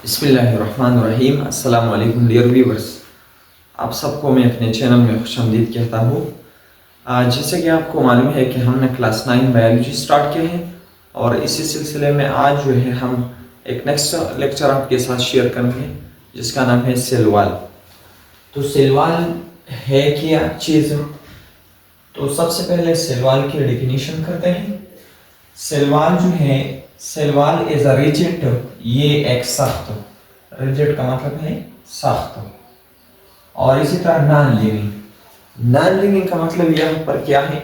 बिस्मिल्लाहिर्रहमानिर्रहीम। अस्सलाम वालेकुम डियर व्यूवर्स, आप सबको मैं अपने चैनल में खुशामदीद कहता हूँ। जैसे कि आपको मालूम है कि हमने क्लास 9 बायोलॉजी स्टार्ट किया है और इसी सिलसिले में आज जो है हम एक नेक्स्ट लेक्चर आपके साथ शेयर करेंगे जिसका नाम है सेल वॉल। तो सेल वॉल है क्या चीज़? तो सबसे पहले सेल वॉल की डेफिनेशन करते हैं। सेल वॉल जो है, cell wall is a rigid, ये एक सख्त, रिजिड का मतलब है सख्त, और इसी तरह नॉन लिविंग। नॉन लिविंग का मतलब यहाँ पर क्या है?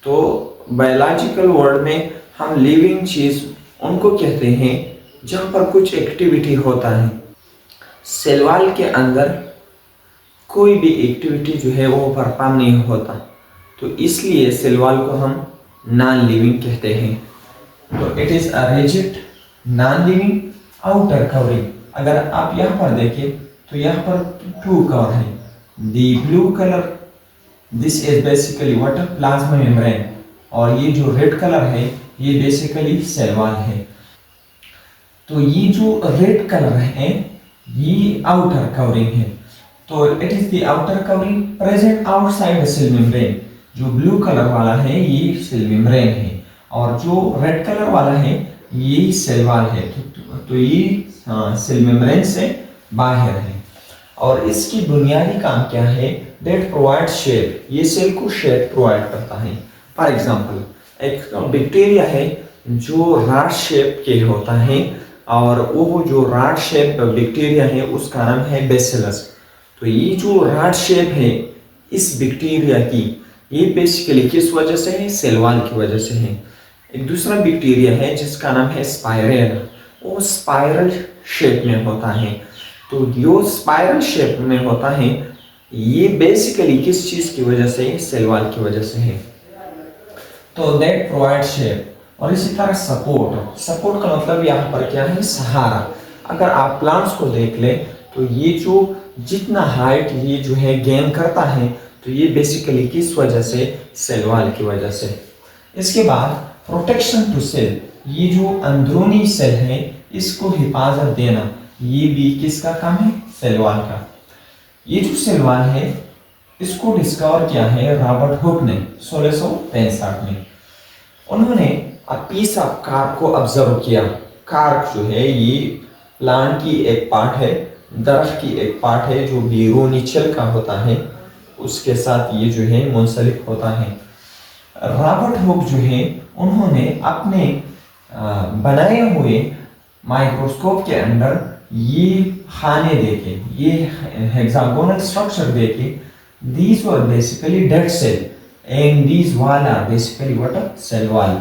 तो बायोलॉजिकल वर्ड में हम लिविंग चीज उनको कहते हैं जहाँ पर कुछ एक्टिविटी होता है। सेल वॉल के अंदर कोई भी एक्टिविटी जो है वो परफॉर्म नहीं होता, तो इसलिए सेल वॉल को हम नॉन लिविंग कहते हैं। तो it is a rigid non living outer covering. अगर आप यहाँ पर देखें तो यहाँ पर टू कवर है। The blue colour, this is basically what? Plasma membrane. और ये जो रेड कलर है ये बेसिकली सेल वॉल है। तो ये जो रेड कलर है ये आउटर कवरिंग है। तो it is the outer covering present outside the cell membrane. जो ब्लू कलर वाला है ये सेल मेम्ब्रेन है और जो रेड कलर वाला है ये सेल वॉल है। तो ये सेल मेम्ब्रेन से बाहर है। और इसकी बुनियादी काम क्या है? डेट प्रोवाइड शेप, ये सेल को शेप प्रोवाइड करता है। फॉर एग्जांपल एक बैक्टीरिया है जो रॉड शेप के होता है, और वो जो रॉड शेप बैक्टीरिया है उसका नाम है बेसिलस। तो ये जो रॉड शेप है इस बैक्टीरिया की, ये बेसिकली किस वजह से है? सेल वॉल की वजह से है। एक दूसरा बैक्टीरिया है जिसका नाम है स्पाइरेल, वो स्पाइरल शेप में होता है। तो जो स्पाइरल शेप में होता है ये बेसिकली किस चीज की वजह से? सेल वॉल की वजह से है। तो दैट प्रोवाइड शेप। और इसी तरह सपोर्ट, सपोर्ट का मतलब यहाँ पर क्या है? सहारा। अगर आप प्लांट्स को देख ले तो ये जो जितना हाइट ये जो है गेन करता है तो ये बेसिकली किस वजह से? सेल वॉल की वजह से। इसके बाद प्रोटेक्शन टू सेल, ये जो अंदरूनी सेल है इसको हिफाजत देना, ये भी किसका काम है? सेल वॉल का। ये जो सेल वॉल है इसको डिस्कवर किया है रॉबर्ट हुक ने 1665 में। उन्होंने अ पीस ऑफ कार्क को ऑब्जर्व किया। कार्क जो है ये प्लांट की एक पार्ट है, दरख्त की एक पार्ट है जो बैरूनी छेल का होता है, उसके साथ ये जो है मुंसलिक होता है। रॉबर्ट हुक जो है उन्होंने अपने बनाए हुए माइक्रोस्कोप के अंदर ये खाने देखे, ये हेक्सागोनल स्ट्रक्चर देखे, these were basically dead cell and these wall are basically what? Cell wall.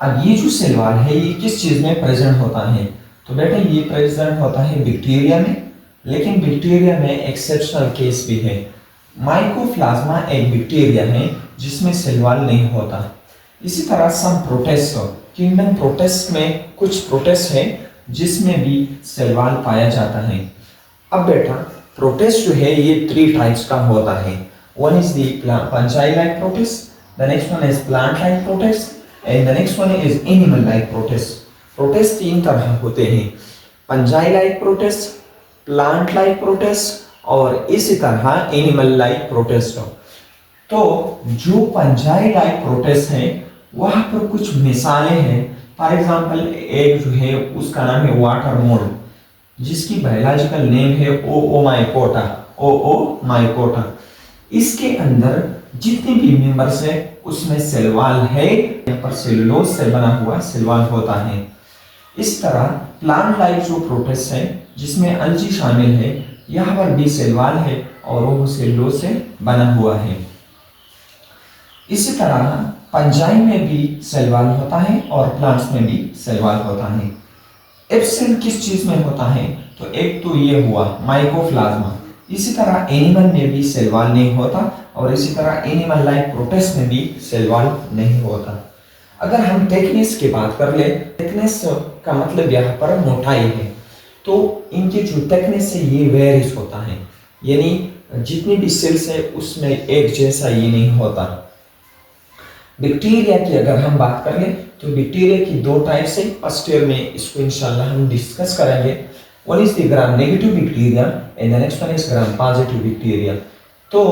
अब ये जो सेल वॉल है ये किस चीज में प्रेजेंट होता है? तो बेटा ये प्रेजेंट होता है बैक्टीरिया में, लेकिन बैक्टीरिया में एक्सेप्शनल केस भी है। माइकोप्लाज्मा एक बैक्टीरिया है जिसमें सेल वॉल नहीं होता। इसी तरह सम प्रोटिस्ट, किंगडम प्रोटिस्ट में कुछ प्रोटिस्ट है जिसमें भी सेल वॉल पाया जाता है। अब बेटा प्रोटिस्ट जो है ये 3 टाइप्स का होता है। One is the fungi like protist, the next one is plant like protist and the next one is animal like protist. Protist 3 तरह होते हैं, fungi like protist, plant like protist और इसी तरह एनिमल लाइक प्रोटिस्ट। तो जो fungi like protist है वहां पर कुछ मिसालें हैं। फॉर एग्जांपल एक जो है उसका नाम है वाटर मोल्ड, जिसकी बायोलॉजिकल नेम है ओओमाइकोटा, ओओमाइकोटा। इसके अंदर जितने भी मेंबर्स है उसमें सेल वॉल है, यहाँ पर सेलुलोज से बना हुआ सेल वॉल होता है। इस तरह प्लांट लाइफ जो प्रोटिस्ट है जिसमें अलजी शामिल है, यहाँ पर भी सेल वॉल है और वो सेलुलोज से बना हुआ है। इसी तरह फंजाई में भी सेल वॉल होता है और प्लांट्स में भी सेल वॉल होता है। एब्सेंट किस चीज में होता है? तो एक तो ये हुआ माइकोप्लाज्मा। इसी तरह एनिमल में भी सेल वॉल नहीं होता और इसी तरह एनिमल लाइक प्रोटिस्ट में भी सेल वॉल नहीं होता। अगर हम थिकनेस की बात कर ले, थिकनेस का मतलब यहाँ पर मोटाई है। तो इनके जो थिकनेस है ये वेरीज होता है, यानी जितनी भी सेल्स है उसमें एक जैसा ये नहीं होता। बैक्टीरिया की अगर हम बात कर लें तो बैक्टीरिया की दो टाइप्स है। फर्स्ट ईयर में इसको इंशाल्लाह हम डिस्कस करेंगे। One is the gram negative bacteria and the next one is gram positive bacteria. तो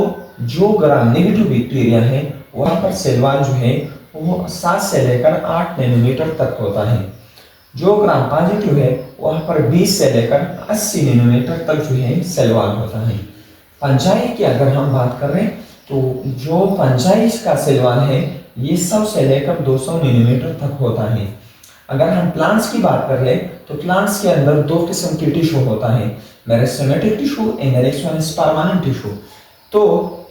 जो ग्राम नेगेटिव बैक्टीरिया है वहाँ पर सेल वॉल जो है वो 7 से लेकर 8 नैनोमीटर तक होता है। जो ग्राम पॉजिटिव है वहाँ पर 20 से लेकर 80 नैनोमीटर तक जो है सेल वॉल होता है। पंचाई की अगर हम बात करें तो जो पंचाई का सेल वॉल है ये 100 से लेकर 200 मिलीमीटर तक होता है। अगर हम प्लांट्स की बात कर ले तो प्लांट्स के अंदर दो किस्म की टिश्यू होता है, meristematic tissue and the next one is permanent tissue. तो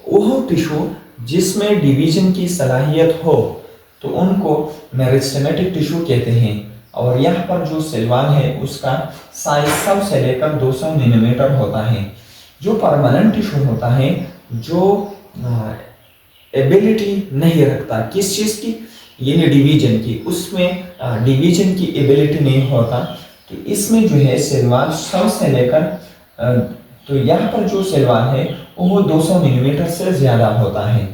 वो टिश्यू जिसमें डिवीजन की सलाहियत हो तो उनको मेरिस्टेमेटिक टिश्यू कहते हैं। और यहाँ पर जो सेल वॉल है उसका साइज 100 से लेकर 200 मिलीमीटर होता है। जो परमानेंट टिश्यू होता है जो एबिलिटी नहीं रखता किस चीज की, यानी डिवीजन की, उसमें डिवीजन की एबिलिटी नहीं होता, तो इसमें जो है सेल वॉल 100 से लेकर तो यहाँ पर जो सेल वॉल है वो 200 मिलीमीटर से ज्यादा होता है।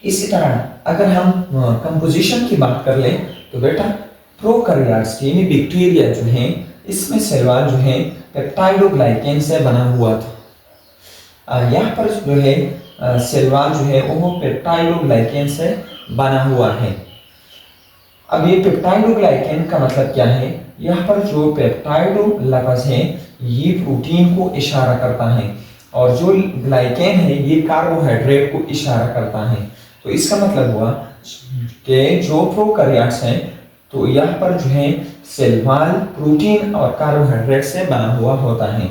इसी तरह अगर हम कंपोजिशन की बात कर ले तो बेटा प्रोकैरियोट्स यानी बैक्टीरिया जो है इसमें सेल वॉल जो है पेप्टाइडोग्लाइकेन से बना हुआ था। यहाँ पर जो है सेल वॉल जो है वो पेप्टाइडोग्लाइकेन से बना हुआ है। अब ये पेप्टाइडोग्लाइकेन का मतलब क्या है? यहाँ पर जो पेप्टाइडो लफ्ज़ है ये प्रोटीन को इशारा करता है और जो ग्लाइकेन है ये कार्बोहाइड्रेट को इशारा करता है। तो इसका मतलब हुआ कि जो प्रोकैरियोट्स हैं तो यहाँ पर जो है सेल वॉल प्रोटीन और कार्बोहाइड्रेट से बना हुआ होता है।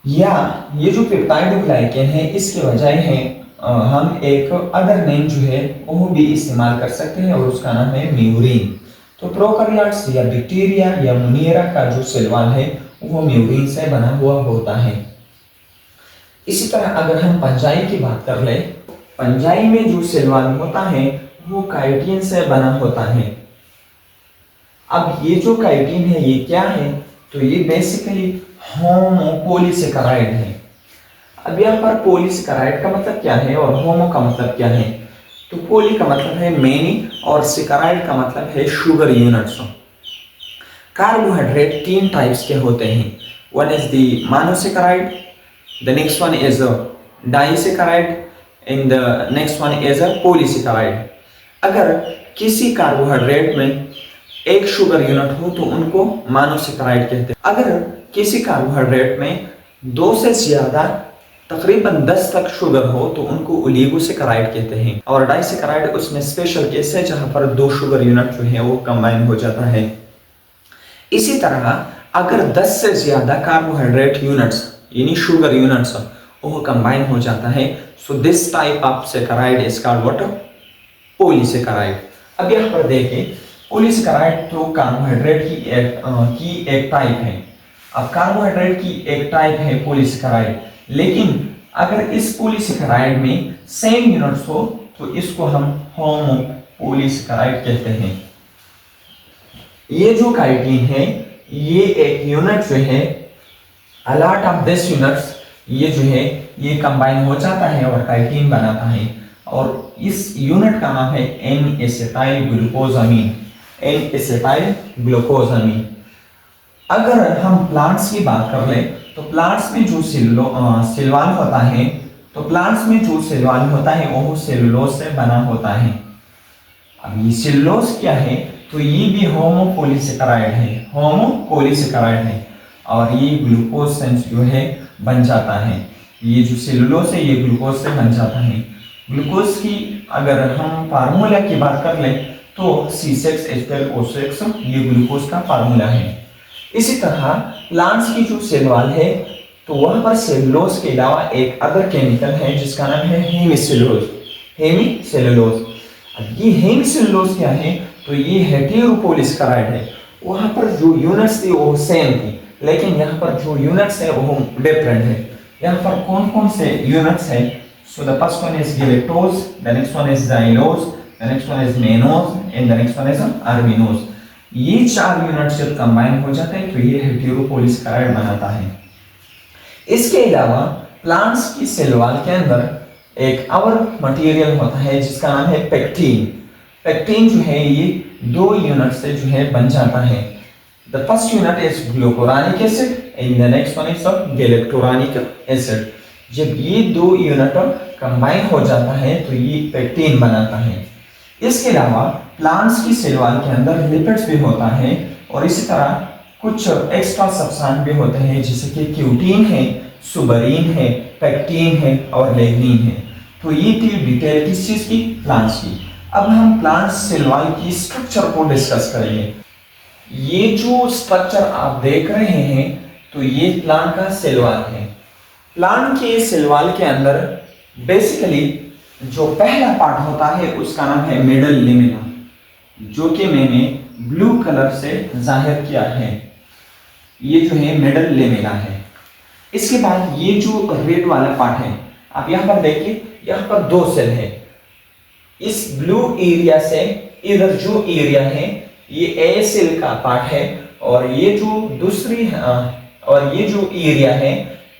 या ये जो पेप्टाइडोग्लाइकेन है इसके बजाय है हम एक अदर नेम जो है वो भी इस्तेमाल कर सकते हैं और उसका नाम है म्यूरिन। तो प्रोकैरियोट्स या बैक्टीरिया या मोनियरा का जो सेल वॉल है वो म्यूरिन से बना हुआ होता है। इसी तरह अगर हम पंजाई की बात कर ले, पंजाई में जो सेल वॉल होता है वो काइटिन से बना होता है। अब ये जो काइटिन है ये क्या है? तो ये बेसिकली होमोपोलीसेकेराइड है। अब यहाँ पर पोलीसेकेराइड का मतलब क्या है और होमो का मतलब क्या है? तो पोली का मतलब है मेनी और सेकेराइड का मतलब है शुगर यूनिट्स। कार्बोहाइड्रेट 3 टाइप्स के होते हैं। One is the monosaccharide, the next one is disaccharide and the next one is polysaccharide. अगर किसी कार्बोहाइड्रेट में एक शुगर यूनिट हो तो उनको मोनोसेकेराइड कहते हैं। अगर किसी कार्बोहाइड्रेट में 2 से ज्यादा तकरीबन 10 तक शुगर हो तो उनको ओलिगोसेकेराइड कहते हैं। और डाइसेकेराइड उसमें स्पेशल केस है जहां पर 2 शुगर यूनिट जो है वो कंबाइन हो जाता है। इसी तरह अगर 10 से ज्यादा कार्बोहाइड्रेट यूनिट्स यानी शुगर यूनिट्स वो कंबाइन हो जाता है, so this type of saccharide is called what? Polysaccharide. अब यहाँ पर देखें पॉलीसेकेराइड तो कार्बोहाइड्रेट की एक टाइप है। अब कार्बोहाइड्रेट की एक टाइप है पॉलीसेकेराइड, लेकिन अगर इस पॉलीसेकेराइड में सेम यूनिट्स हो तो इसको हम होमोपोलीसेकेराइड कहते हैं। ये जो काइटिन है ये एक यूनिट जो है अलॉट ऑफ दिस यूनिट्स ये जो है ये कंबाइन हो जाता है और काइटिन बनाता है और इस यूनिट का नाम है N acetyl glucosamine. N acetyl glucosamine. अगर हम प्लांट्स की बात कर ले तो प्लांट्स में जो सेल वॉल होता है तो प्लांट्स में जो सेल वॉल होता है वो सेलुलोज से बना होता है। अब ये सेलुलोज क्या है? तो ये भी होमोपोलीसेकेराइड है, होमोपोलीसेकेराइड है और ये ग्लूकोज से जो है बन जाता है। ये जो सेलुलोज है ये ग्लूकोज से बन जाता है। ग्लूकोज की अगर हम फार्मूला की बात कर ले तो C6H12O6 ये ग्लूकोज का फार्मूला है। इसी तरह प्लांट्स की जो सेल वॉल है तो वहां पर सेलुलोज के अलावा एक अदर केमिकल है जिसका नाम है हेमीसेलुलोज। हेमीसेलुलोज। अब ये हेमीसेलुलोज क्या है? तो ये हेटेरोपोलीसेकेराइड है। वहां पर जो यूनिट्स थी वो सेम थी, लेकिन यहाँ पर जो यूनिट्स है वो डिफरेंट है। यहाँ पर कौन कौन से यूनिट्स है? So the first one is galactose, the next one is xylose, the next one is mannose and the next one is arabinose. ये 4 यूनिट जब कंबाइन हो जाते हैं तो ये हेटेरोपोलीसेकेराइड बनाता है। इसके अलावा प्लांट्स की सेल वॉल के अंदर एक और मटेरियल होता है जिसका नाम है पेक्टिन। पेक्टिन जो है ये 2 यूनिट से जो है बन जाता है। The first unit is glucuronic acid and the next one is galacturonic acid. जब ये 2 यूनिट कंबाइन हो जाता है तो ये पेक्टिन बनाता है। इसके अलावा प्लांट्स की सेल वॉल के अंदर लिपिड्स भी होता है और इसी तरह कुछ एक्स्ट्रा सब्सटेंस भी होते हैं जैसे कि क्यूटीन है, सुबरीन है, पेक्टिन है और लिग्निन है। तो ये थी डिटेल किस चीज की, प्लांट्स की। अब हम प्लांट सेल वॉल की स्ट्रक्चर को डिस्कस करेंगे। ये जो स्ट्रक्चर आप देख रहे हैं तो ये प्लांट का सेल वॉल है। प्लांट के सेल वॉल के अंदर बेसिकली जो पहला पार्ट होता है उसका नाम है मिडल लेमिना, जो कि मैंने ब्लू कलर से जाहिर किया है। ये जो है मिडल लेमिना है। इसके बाद ये जो रेड वाला पार्ट है, आप यहाँ पर देखिए, यहाँ पर 2 सेल है। इस ब्लू एरिया से इधर जो एरिया है ये ए सेल का पार्ट है और ये जो दूसरी और ये जो एरिया है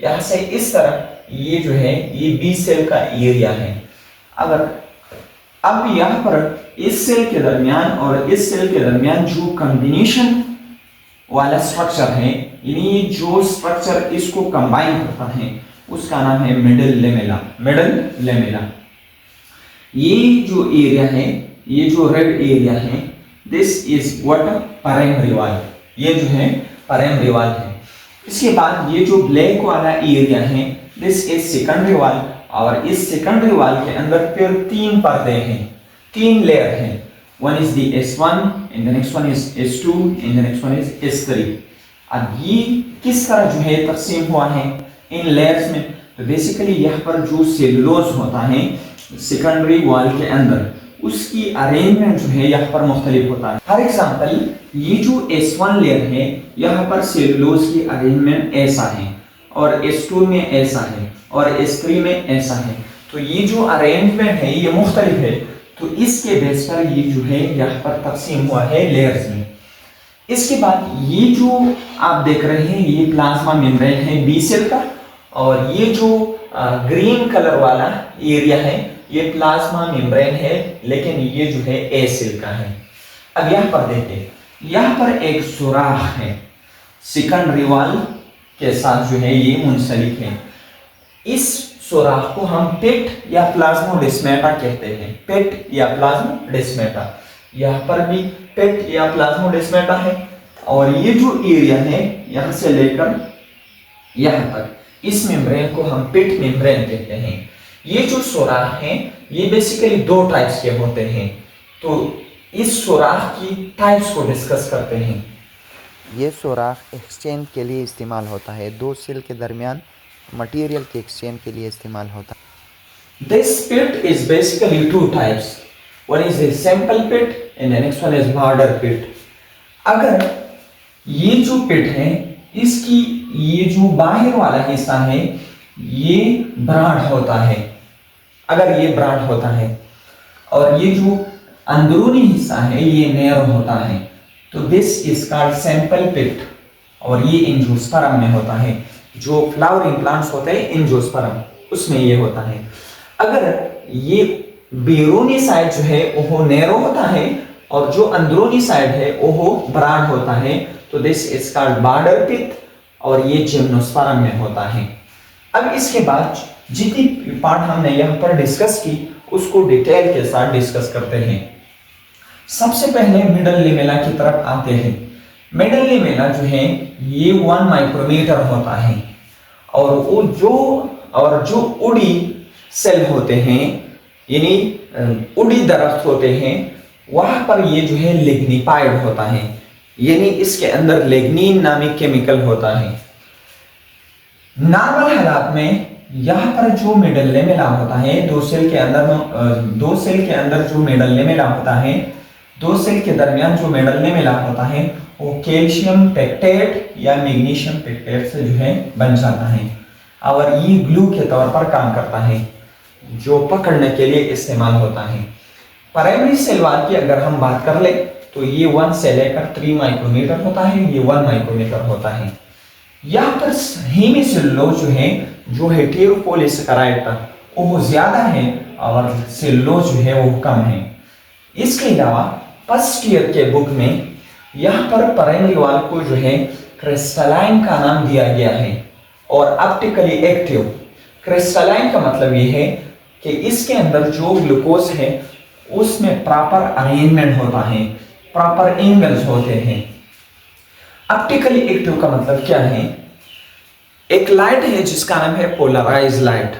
यहाँ से इस तरह ये जो है ये बी सेल का एरिया है। अगर अब यहाँ पर इस सेल के दरमियान और इस सेल के दरमियान जो कॉम्बिनेशन वाला स्ट्रक्चर है, यानी जो स्ट्रक्चर इसको कंबाइन करता है उसका नाम है मिडल लेमेला। मिडल लेमेला ये जो एरिया है, ये जो रेड एरिया है, this is what primary wall. ये जो है प्राइमरी वॉल है। इसके बाद ये जो ब्लैक वाला एरिया है, दिस इज सेकेंडरी वॉल और इस सेकेंडरी वॉल के अंदर फिर 3 पर्दे हैं, 3 लेयर हैं। One is the S1 and the next one is S2 and the next one is S3। अब ये किस तरह जो है तकसीम हुआ है इन लेयर्स में, तो बेसिकली यहाँ पर जो सेलुलोज होता है सेकेंडरी वॉल के अंदर, उसकी अरेंजमेंट जो है यहाँ पर मुख्तलिफ होता है। फॉर एग्जांपल ये जो S1 लेयर है यहाँ पर सेलुलोज की अरेंजमेंट ऐसा है और S2 में ऐसा है और S3 में ऐसा है। तो ये जो अरेंजमेंट है ये मुख्तलिफ है। तो इसके बेस पर ये जो है यहाँ पर तकसीम हुआ है लेयर्स में। इसके बाद ये जो आप देख रहे हैं ये प्लाज्मा मेम्ब्रेन है बी सेल का और ये जो ग्रीन कलर वाला एरिया है ये प्लाज्मा मेम्ब्रेन है, लेकिन ये जो है ए सेल का है। अब यहाँ पर देखिए, यहाँ पर एक सुराख है सेकेंडरी वॉल के साथ जो है ये मुंसलिक है। इस सुराख को हम पेट या प्लाज्मोडेस्माटा कहते हैं, पेट या प्लाज्मोडेस्माटा। यहाँ पर भी पेट या प्लाज्मोडेस्माटा है और ये जो एरिया है यहाँ से लेकर यहाँ तक, इस मेम्ब्रेन को हम पेट मेम्ब्रेन कहते हैं। ये जो सुराख हैं ये बेसिकली 2 टाइप्स के होते हैं। तो इस सुराख की टाइप्स को डिस्कस करते हैं। ये सुराख एक्सचेंज के लिए इस्तेमाल होता है, 2 सेल के दरमियान मटेरियल के एक्सचेंज के लिए इस्तेमाल होता है। This pit is basically 2 types. One is a sample pit and the next one is border pit. अगर ये जो पिट है इसकी ये जो बाहर वाला हिस्सा है ये ब्रॉड होता है, अगर ये ब्रॉड होता है, और ये जो अंदरूनी हिस्सा है ये नैरो होता है, तो दिस इज कॉल्ड सैंपल पिट और ये एंजियोस्पर्म में होता है। जो फ्लावरिंग प्लांट्स होते हैं एंजियोस्पर्म उसमें ये होता है। अगर ये बैरूनी साइड जो है वो नैरो होता है और जो अंदरूनी साइड है वो ब्रॉड होता है, तो दिस इज कॉल्ड बॉर्डर पिट और ये जिम्नोस्पर्म में होता है। अब इसके बाद जितनी पार्ट हमने यहाँ पर डिस्कस की उसको डिटेल के साथ डिस्कस करते हैं। सबसे पहले मिडल लेमेला की तरफ आते हैं। मिडल लेमेला जो है ये 1 माइक्रोमीटर होता है और वो जो उड़ी सेल होते हैं, यानी उड़ी दरख्त होते हैं, वहां पर ये जो है लिग्निफाइड होता है, यानी इसके अंदर लिग्निन नामक केमिकल होता है। नॉर्मल हालात में यहाँ पर जो मिडल लेमेला होता है, 2 सेल के अंदर जो मिडल लेमेला होता है, 2 सेल के दरमियान जो मिडल लेमेला होता है वो कैल्शियम पेक्टेट या मैग्नीशियम पेक्टेट से जो है बन जाता है और ये ग्लू के तौर पर काम करता है जो पकड़ने के लिए इस्तेमाल होता है। प्राइमरी सेल वॉल की अगर हम बात कर ले तो ये 1 से लेकर 3 माइक्रोमीटर होता है, ये 1 माइक्रोमीटर होता है। यहाँ पर हेमीसेलुलोज जो है जो हेटेरोपॉलीसेकेराइड था वो ज़्यादा है और सेलुलोज जो है वो कम है। इसके अलावा फर्स्ट ईयर के बुक में यहाँ पर प्राइमरी वॉल को जो है क्रिस्टलाइन का नाम दिया गया है और ऑप्टिकली एक्टिव। क्रिस्टलाइन का मतलब ये है कि इसके अंदर जो ग्लूकोज है उसमें प्रॉपर अरेंजमेंट होता है, प्रॉपर एंगल्स होते हैं। ऑप्टिकली एक्टिव का मतलब क्या है? एक लाइट है जिसका नाम है पोलराइज लाइट।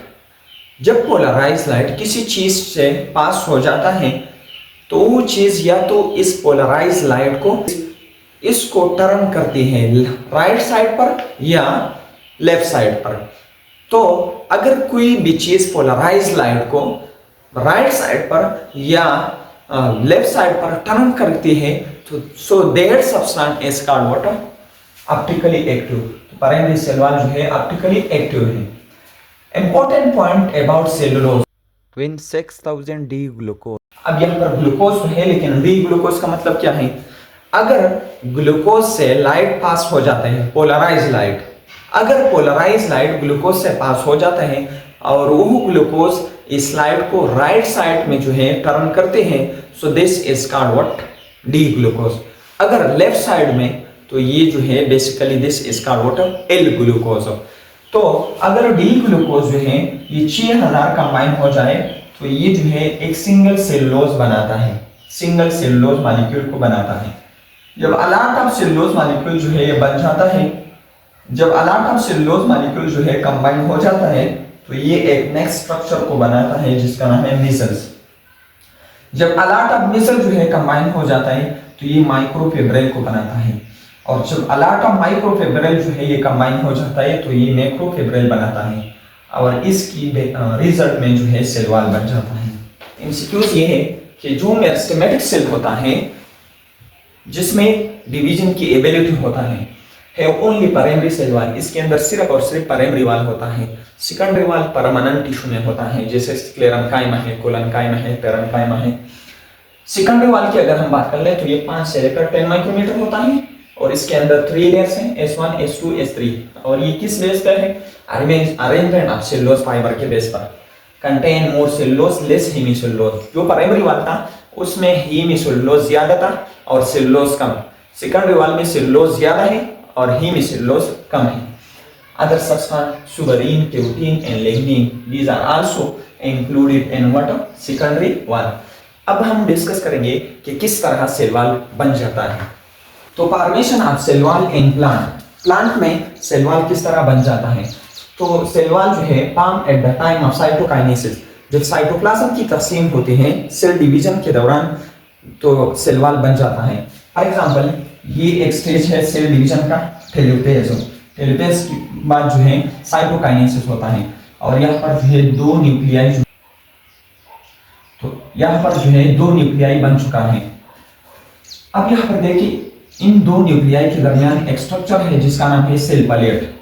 जब पोलराइज लाइट किसी चीज से पास हो जाता है तो वो चीज या तो इस पोलराइज लाइट को इसको टर्न करती है राइट साइड पर या लेफ्ट साइड पर। तो अगर कोई भी चीज पोलराइज लाइट को राइट साइड पर या लेफ्ट साइड पर टर्न करती है तो so that substance is called what? Optically active. तो प्राइमरी सेल वॉल जो है ऑप्टिकली एक्टिव है। Important point about cellulose, When 6000 D glucose अब यहाँ पर ग्लूकोज तो है लेकिन डी ग्लूकोज का मतलब क्या है? अगर ग्लूकोज से लाइट पास हो जाता है, पोलराइज लाइट, अगर पोलराइज लाइट ग्लूकोज से पास हो जाता है और वो ग्लूकोज इस लाइट को राइट साइड में जो है टर्न करते हैं, so this is called what? D glucose. अगर लेफ्ट साइड में तो ये जो है basically this is called what? L glucose. तो अगर डी ग्लूकोज जो है ये 6000 कंबाइन हो जाए तो ये जो है एक सिंगल सेलुलोज बनाता है, सिंगल सेलुलोज मॉलिक्यूल को बनाता है। जब अलॉट ऑफ सेलुलोज मॉलिक्यूल जो है ये बन जाता है, जब अलॉट ऑफ सेलुलोज मॉलिक्यूल जो है कंबाइन हो जाता है तो ये एक नेक्स्ट स्ट्रक्चर को बनाता है जिसका नाम है मिसल्स। जब अलॉट ऑफ मिसल जो है कंबाइन हो जाता है तो ये माइक्रोफिब्रिल को बनाता है और जब अलॉट ऑफ माइक्रोफिब्रिल जो है ये कंबाइन हो जाता है तो ये मैक्रोफिब्रिल बनाता है और इसकी रिजल्ट में जो है सेल वॉल बन जाता है। एमसीक्यूज ये है कि जो मेरिस्टेमेटिक सेल होता है जिसमें डिवीजन की एबिलिटी होता है ओनली प्राइमरी सेल वॉल, इसके अंदर सिर्फ और सिर्फ प्राइमरी वॉल होता है। सेकेंडरी वॉल परमानेंट टिश्यू में होता है जैसे स्क्लेरेन्काइमा है, कोलेन्काइमा है, पेरेन्काइमा है। सेकेंडरी वॉल की अगर हम बात कर ले तो ये 5 से लेकर 10 माइक्रोमीटर होता है और इसके अंदर 3 लेयर्स हैं, S1, S2, S3। और ये किस बेस पर है? अरेंजमेंट ऑफ सेलुलोज फाइबर के बेस पर। Contain more cellulose less hemicellulose. जो प्राइमरी वॉल था उसमें हेमीसेलुलोज ज्यादा था और सेलुलोज कम। सेकेंडरी वॉल में सेलुलोज ज्यादा है और हेमीसेलुलोज कम है। Other substance suberin, cutin and lignin these are also included in what? Secondary wall. अब हम डिस्कस करेंगे कि किस तरह सेल वॉल बन जाता है। तो formation of cell wall in plant, plant में सेल वॉल किस तरह बन जाता है? तो सेल वॉल जो है form at the time of cytokinesis, जब साइटोप्लाज्म की तकसीम होती है सेल डिवीजन के दौरान तो सेल वॉल बन जाता है। फॉर एग्जांपल ये एक स्टेज है सेल डिवीजन का, टेलोपेज। टेलोपेज के बाद जो है साइटोकाइनेसिस होता है और यहाँ पर जो है 2 न्यूक्लियाई, तो यहाँ पर जो है 2 न्यूक्लियाई बन चुका है। अब यहाँ पर देखिए इन 2 न्यूक्लियाई के दरमियान एक स्ट्रक्चर है जिसका नाम है सेल प्लेट।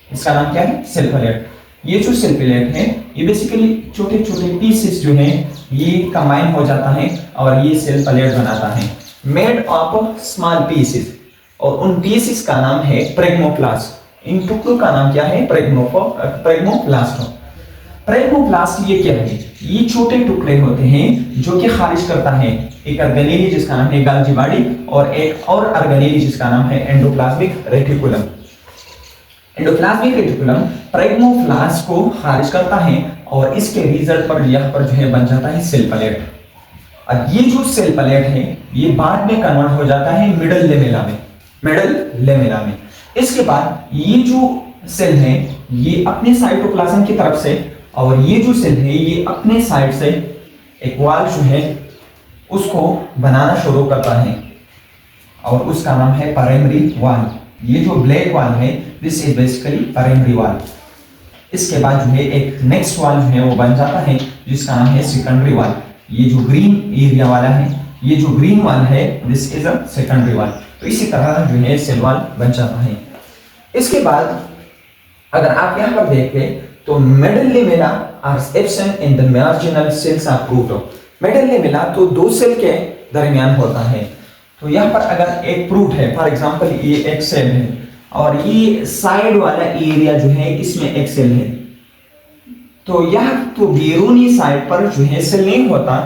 इसका नाम क्या है? Cell plate. ये जो सेल प्लेट है ये बेसिकली छोटे छोटे पीसेस जो हैं ये कंबाइन हो जाता है और ये सेल प्लेट बनाता है, मेड ऑफ स्मॉल पीसेस। और उन पीसेस का नाम है प्रेग्मोप्लास्ट। इन टुकड़ों का नाम क्या है? प्रेग्मोप्लास्ट। प्रेग्मोप्लास्ट ये क्या है? ये छोटे टुकड़े होते हैं जो कि खारिज करता है एक ऑर्गेनेली जिसका नाम है गाल्जी बॉडी और एक और ऑर्गेनेली जिसका नाम है एंडोप्लाज्मिक रेटिकुलम। एंडोप्लाज्मिक रेटिकुलम प्रेग्मोप्लास्ट को खारिज करता है और इसके रिजल्ट पर यहाँ पर जो है बन जाता है सेल प्लेट। अब ये जो सेल प्लेट है ये बाद में कन्वर्ट हो जाता है मिडल लेमेला में, मिडल लेमेला में। इसके बाद ये जो सेल है ये अपने साइटोप्लाज्म की तरफ से और ये जो सेल है ये अपने साइड से एक वॉल जो है उसको बनाना शुरू करता है और उसका नाम है प्राइमरी वॉल। ये जो ब्लैक वॉल है this is basically primary wall. इसके बाद जो है एक नेक्स्ट वॉल जो है वो बन जाता है जिसका नाम है सेकेंडरी वॉल। ये जो ग्रीन एरिया वाला है, ये जो ग्रीन वॉल है this is a secondary wall. तो इसी तरह जो है सेल वॉल बन जाता है। इसके बाद अगर आप यहाँ पर देखें तो middle lamella are absent in the marginal cells of fruit. Middle lamella तो 2 सेल के दरमियान होता है। तो यहाँ पर अगर एक फ्रूट है, फॉर एग्जांपल ये एक सेल है और ये साइड वाला एरिया जो है इसमें एक सेल है, तो यह तो बैरूनी साइड पर जो है सेल नहीं होता।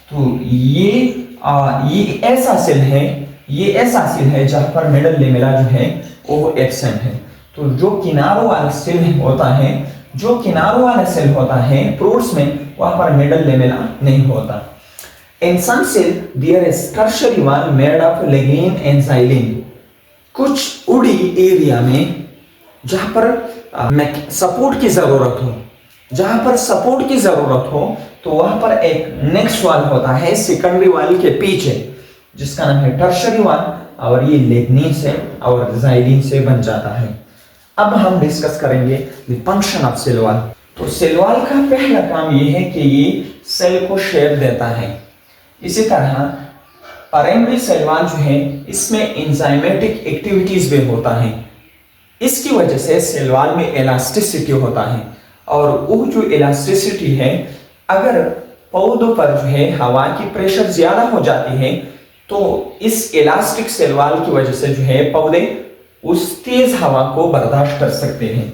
तो ये ऐसा सेल है, ये ऐसा सेल है जहां पर मिडल लेमेला जो है वो एब्सेंट है। तो जो किनारों वाला सेल होता है, जो किनारों वाला सेल होता है फ्रूट्स में, वहां पर मिडल लेमेला नहीं होता। In some cell there is tertiary wall made of lignin and xylem। कुछ उड़ी एरिया में जहां पर सपोर्ट की जरूरत हो, जहां पर सपोर्ट की जरूरत हो, तो वहां पर एक नेक्स्ट वाल होता है सेकेंडरी वाल के पीछे, जिसका नाम है टर्शरी वाल, और ये लिग्निन से और जाइलिन से बन जाता है। अब हम डिस्कस करेंगे the function of cell wall. तो सेल वॉल का पहला काम ये है कि ये सेल को शेप देता है। इसी तरह प्राइमरी सेल वॉल जो है इसमें एंजाइमेटिक एक्टिविटीज भी होता है। इसकी वजह से सेल वॉल में इलास्टिसिटी होता है, और वो जो इलास्टिसिटी है, अगर पौधों पर जो है हवा की प्रेशर ज्यादा हो जाती है, तो इस इलास्टिक सेल वॉल की वजह से जो है पौधे उस तेज हवा को बर्दाश्त कर सकते हैं।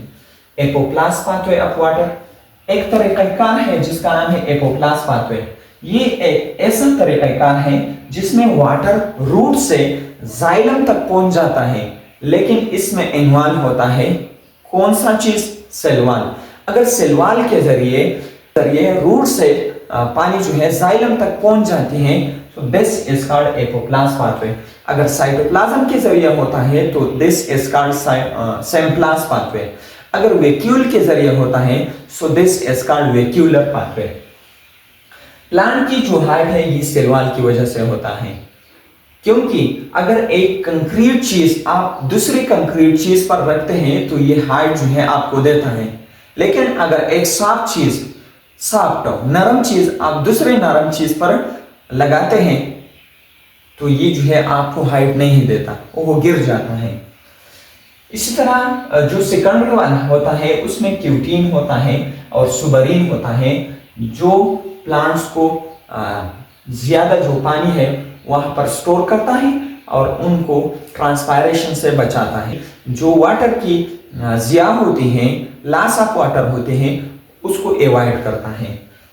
एपोप्लास्ट पाथवे ऑफ वाटर एक तरीकाकार है जिसका नाम है एपोप्लास्ट पाथवे। ये एक ऐसा तरीकाकार है जिसमें वाटर रूट से जाइलम तक पहुंच जाता है, लेकिन इसमें इन्वॉल्व होता है कौन सा चीज? Cell wall. अगर सेल वॉल के जरिए रूट से पानी जो है जाइलम तक पहुंच जाती है, तो this is called apoplast pathway. अगर साइटोप्लाज्म के जरिए होता है तो this is called symplast pathway. अगर वैक्यूल के जरिए होता है so this is called vacuolar pathway. Plant की जो हाइट है ये सेल वॉल की वजह से होता है, क्योंकि अगर एक कंक्रीट चीज आप दूसरी कंक्रीट चीज पर रखते हैं तो ये हाइट जो है आपको देता है, लेकिन अगर एक सॉफ्ट नरम चीज आप दूसरे नरम चीज पर लगाते हैं तो ये जो है आपको हाइट नहीं देता, वो गिर जाता है। इसी तरह जो सेकेंडरी वाला होता है उसमें क्यूटीन होता है और सुबरीन होता है, जो प्लांट्स को ज्यादा जो पानी है वहां पर स्टोर करता है और उनको ट्रांसपायरेशन से बचाता है। जो वाटर की जिया होती है, लॉस ऑफ वाटर होते हैं, उसको अवॉइड करता है,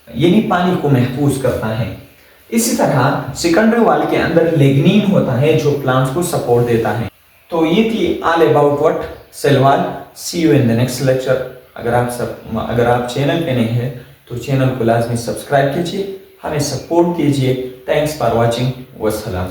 यानी पानी को महफूज करता है। इसी तरह सेकेंडरी वाल के अंदर लिग्निन होता है जो प्लांट्स को सपोर्ट देता है। तो ये थी all about what cell wall. See you in the next lecture. अगर आप चैनल पे नहीं है तो चैनल को लाजमी सब्सक्राइब कीजिए, हमें सपोर्ट कीजिए। Thanks for watching. वस्सलाम।